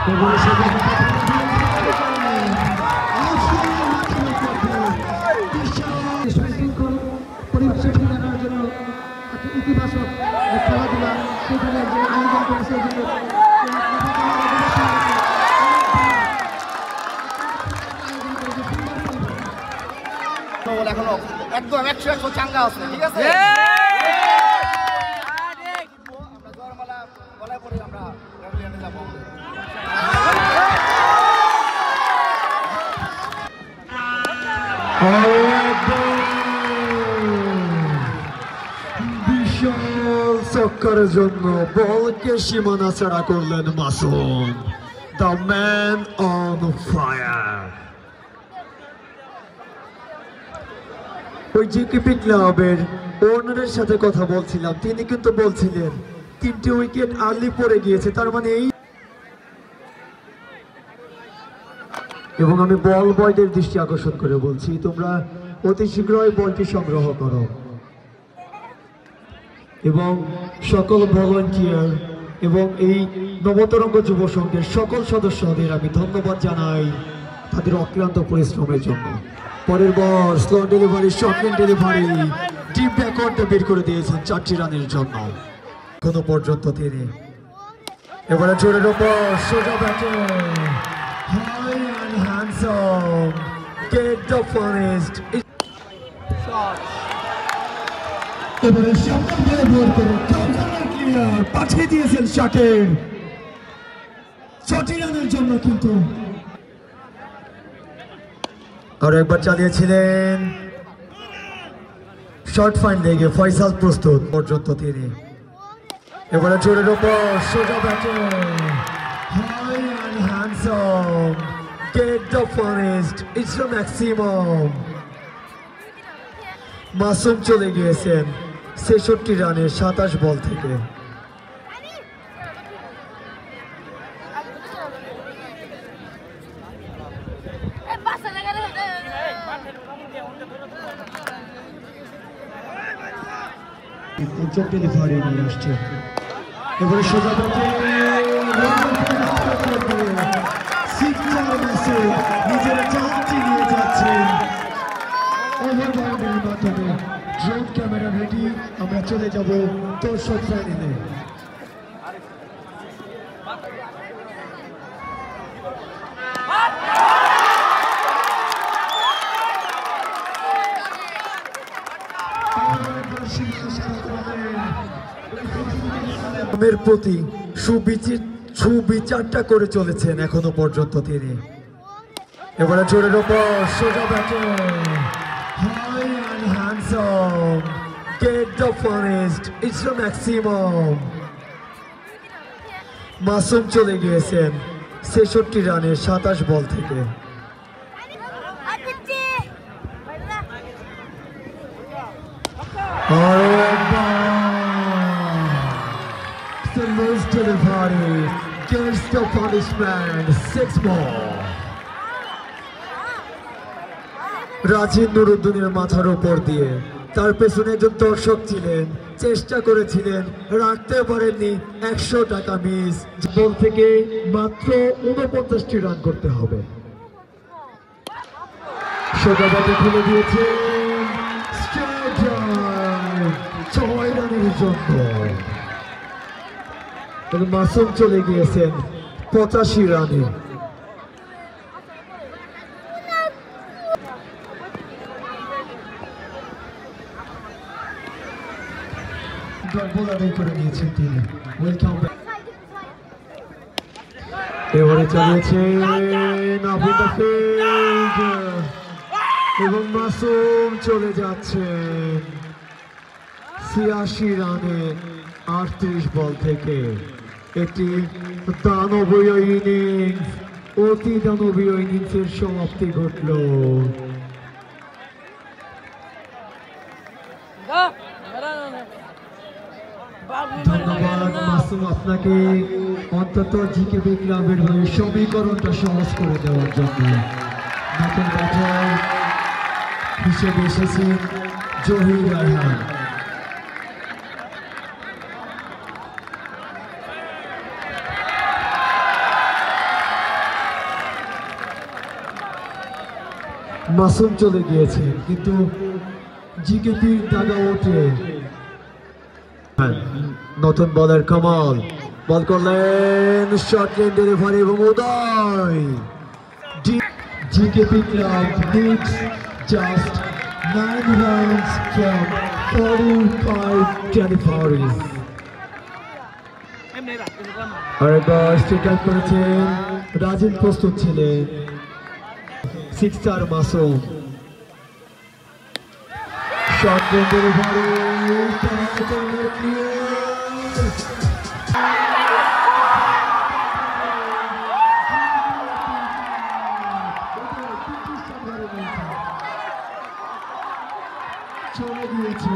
পরিবেশে ফিরে আনার জন্য একটা ইতিবাচক খেলাধুলা সেখানে আয়োজন করেছে এখনো একদম 100% চাঙ্গা আছে, ঠিক আছে? আমরা জয়মালা গলায় পরে আমরা প্যাভিলিয়নে যাব। বিশাল চক্করের জন্য বলকে সীমানা ছাড়া করলেন Masum, the man on fire. ওই জিকেপি ক্লাবের ওনারের সাথে কথা বলছিলাম, তিনি কিন্তু বলছিলেন 3টে উইকেট আর্লি পড়ে গিয়েছে, তার মানে এই। এবং আমি বল বয়দের দৃষ্টি আকর্ষণ করে বলছি, তোমরা অতি শীঘ্রই বলটি সংগ্রহ করো এবং সকল ভলান্টিয়ার এবং এই নবতরঙ্গ যুব সংঘের সকল সদস্যদের আমি ধন্যবাদ জানাই তাদের অক্লান্ত পরিশ্রমের জন্য। পরের ball slow delivery, shorthand delivery, deep ব্যাকওয়ার্ডে বের করে দিয়েছেন 4টি রানের জন্য এখনো পর্যন্ত তিনি। এবারে জোরের ওপর সোজা ব্যাটে, high and handsome, get the first. এবারে সামনে ধরে বল করে ক্লিয়ার পাঠিয়ে দিয়েছেন শাকের 6টি রানের জন্য, কিন্তু আর একবার চালিয়েছিলেন শর্ট ফাইন লেগে ফয়সাল প্রস্তুত পর্যন্ত তিনি। এবারে জোরের ওপর সোজা ব্যাটে, high and handsome, get the first, it's the maximum. Masum চলে গিয়েছেন 66 রানে 27 বল থেকে। পঞ্চম ডেলিভারি নিয়ে আসছে, এবারে সোজা ব্যাটে নিজের চান্সটি নিয়ে যাচ্ছেন ওভার বাউন্ডারির মাধ্যমে। ড্রোন ক্যামেরা রেডি, আমরা চলে যাব দর্শক ফাইনালে। প্রতি সুবিচারটা করে চলেছেন এখনো পর্যন্ত তিনি। এবারে জোরের ওপর সোজা ব্যাটে, high and handsome, get the first, it's the maximum. Masum চলে গিয়েছেন 66 রানে 27 বল থেকে। The last delivery gets the punishment, 6 more. Rajin নুরুদ্দিনের মাথার উপর দিয়ে তার পেছনে একজন দর্শক ছিলেন, চেষ্টা করেছিলেন, রাখতে পারেননি, 100 টাকা মিস। বল থেকে মাত্র 49টি রান করতে হবে। সোজা ব্যাটে খুলে দিয়েছেন 6 রানের জন্য। মাসুম চলে গিয়েছেন 85 রানে। করে নিয়েছেন তিনি। এবারে চালিয়েছেন এবং মাসুম চলে যাচ্ছেন 86 রানে 38 বল থেকে। একটি দানবীয় ইনিংস, অতি দানবীয় ইনিংসের সমাপ্তি ঘটল। ধন্যবাদ মাসুম আপনাকে, অন্তত জিকেবি ক্লাবের হয়ে সমীকরণটা সহজ করে দেওয়ার জন্য। নতুন ব্যাটার হিসেবে এসেছেন জহির রায়হান। মাসুম চলে গিয়েছে, কিন্তু জিকেপি দাগা ওঠে। নতুন বলের কামাল বল করলেন, শর্ট রেঞ্জ ডেলিভারি এবং Uday. GKP club needs just 9 runs from 45 deliveries. আরেকবার স্ট্রাইক আউট করেছেন, রাজিন প্রস্তুত ছিলেন। Sixer Masum, short range delivery, চলে গিয়েছে।